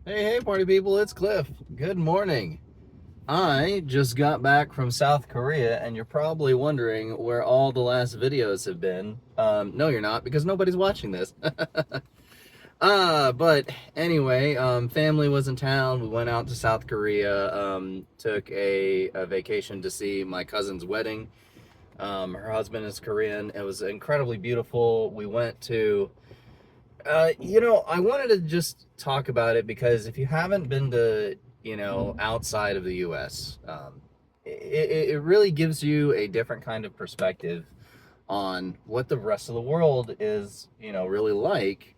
Hey, party people, it's Cliff. Good morning. I just got back from South Korea, and you're probably wondering where all the last videos have been. No, you're not, because nobody's watching this. But anyway, family was in town. We went out to South Korea, took a vacation to see my cousin's wedding. Her husband is Korean. It was incredibly beautiful. We went to I wanted to just talk about it because if you haven't been to, outside of the US, it really gives you a different kind of perspective on what the rest of the world is, really like.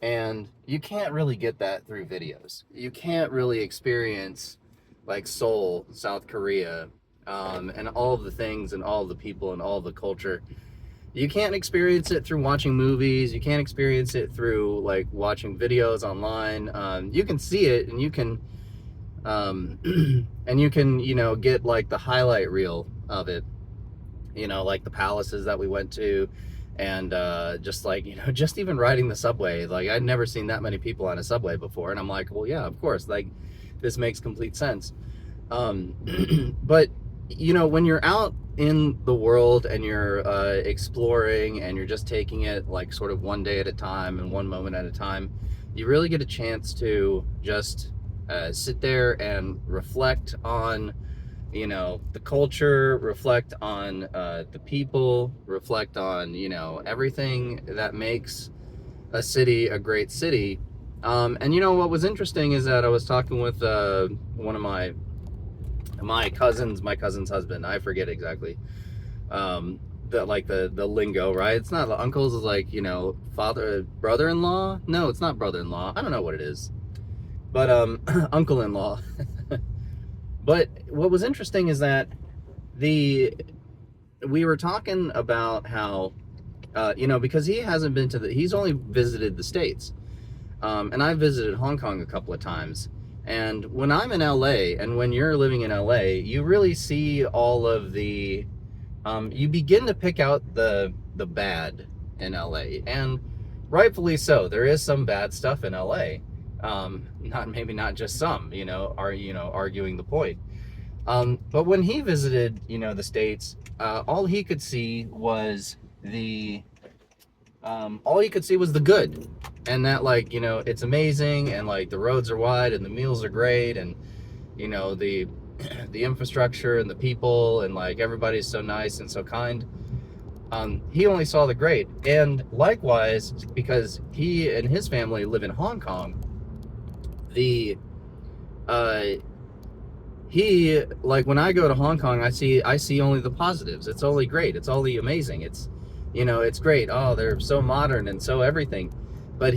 And you can't really get that through videos. You can't really experience like Seoul, South Korea, and all of the things and all of the people and all of the culture. You can't experience it through watching movies. You can't experience it through like watching videos online. You can see it, and you can, and you can, get like the highlight reel of it. Like the palaces that we went to, and just like just even riding the subway. Like I'd never seen that many people on a subway before, and I'm like, well, yeah, of course. Like this makes complete sense. But when you're out in the world and you're exploring and you're just taking it like sort of one day at a time and one moment at a time, you really get a chance to just sit there and reflect on the culture, reflect on the people, reflect on everything that makes a city a great city. And what was interesting is that I was talking with one of my cousin's husband. I forget exactly the lingo, right? It's not uncles, is like father, brother-in-law. No, it's not brother-in-law. I don't know what it is, but uncle-in-law. But what was interesting is that we were talking about how because he's only visited the States, and I visited Hong Kong a couple of times. And when I'm in LA, and when you're living in LA, you really see all of the, you begin to pick out the bad in LA, and rightfully so. There is some bad stuff in LA, not just some, arguing the point. But when he visited, the States, all he could see was the good, and that it's amazing, and like the roads are wide and the meals are great, and the the infrastructure and the people, and like everybody's so nice and so kind. He only saw the great. And likewise, because he and his family live in Hong Kong, the he like when I go to Hong Kong, I see only the positives. It's only great, it's only amazing, it's great. Oh, they're so modern and so everything. But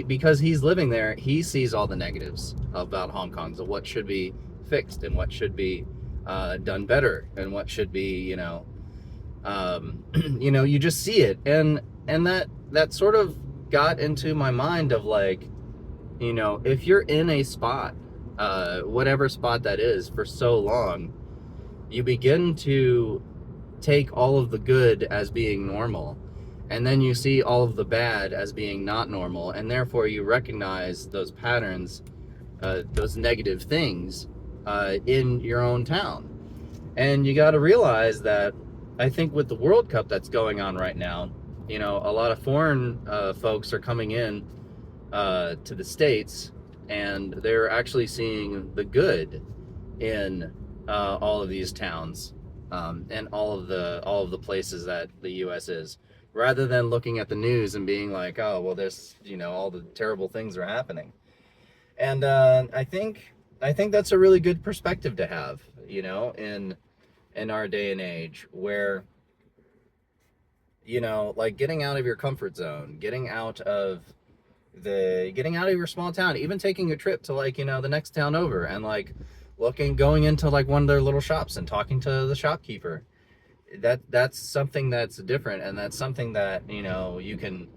because he's living there, he sees all the negatives about Hong Kong, so what should be fixed and what should be done better, and what should be, you just see it. And that sort of got into my mind of like, if you're in a spot, whatever spot that is, for so long, you begin to take all of the good as being normal, and then you see all of the bad as being not normal, and therefore you recognize those patterns, those negative things in your own town. And you got to realize that, I think with the World Cup that's going on right now, a lot of foreign folks are coming in to the States, and they're actually seeing the good in all of these towns, and all of the places that the U.S. is, rather than looking at the news and being like, oh, well, there's all the terrible things are happening. And I think that's a really good perspective to have, in our day and age, where like getting out of your comfort zone, getting out of your small town, even taking a trip to like the next town over, and like going into like one of their little shops and talking to the shopkeeper. That's something that's different, and that's something that you can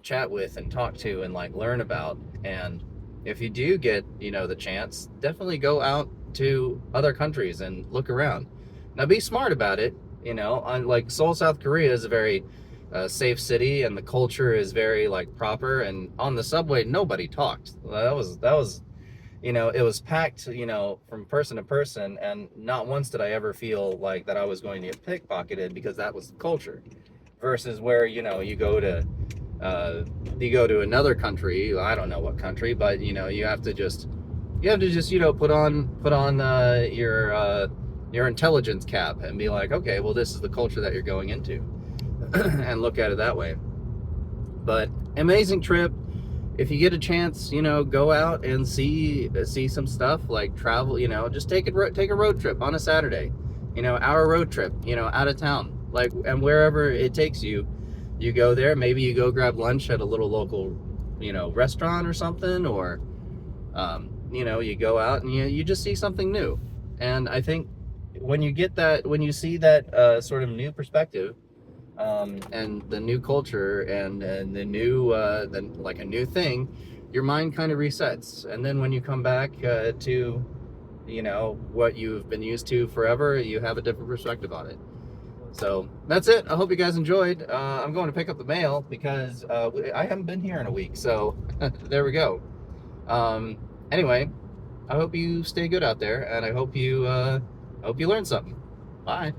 chat with and talk to and like learn about. And if you do get the chance, definitely go out to other countries and look around. Now be smart about it. On like Seoul, South Korea is a very safe city, and the culture is very like proper. And on the subway, nobody talked. That was it was packed, from person to person, and not once did I ever feel like that I was going to get pickpocketed, because that was the culture. Versus where uh, you go to another country, I don't know what country, but you have to just put on your intelligence cap and be like, okay, well, this is the culture that you're going into, and look at it that way. But amazing trip. If you get a chance, go out and see some stuff, like travel. Just take a road trip on a Saturday, our road trip, out of town, like, and wherever it takes you, you go there. Maybe you go grab lunch at a little local, restaurant or something, or you go out and you just see something new. And I think when you see that sort of new perspective, and the new culture, and the new like a new thing, your mind kind of resets. And then when you come back to what you've been used to forever, you have a different perspective on it. So that's it. I hope you guys enjoyed. I'm going to pick up the mail because I haven't been here in a week, so there we go. Anyway, I hope you stay good out there, and I hope you learn something. Bye.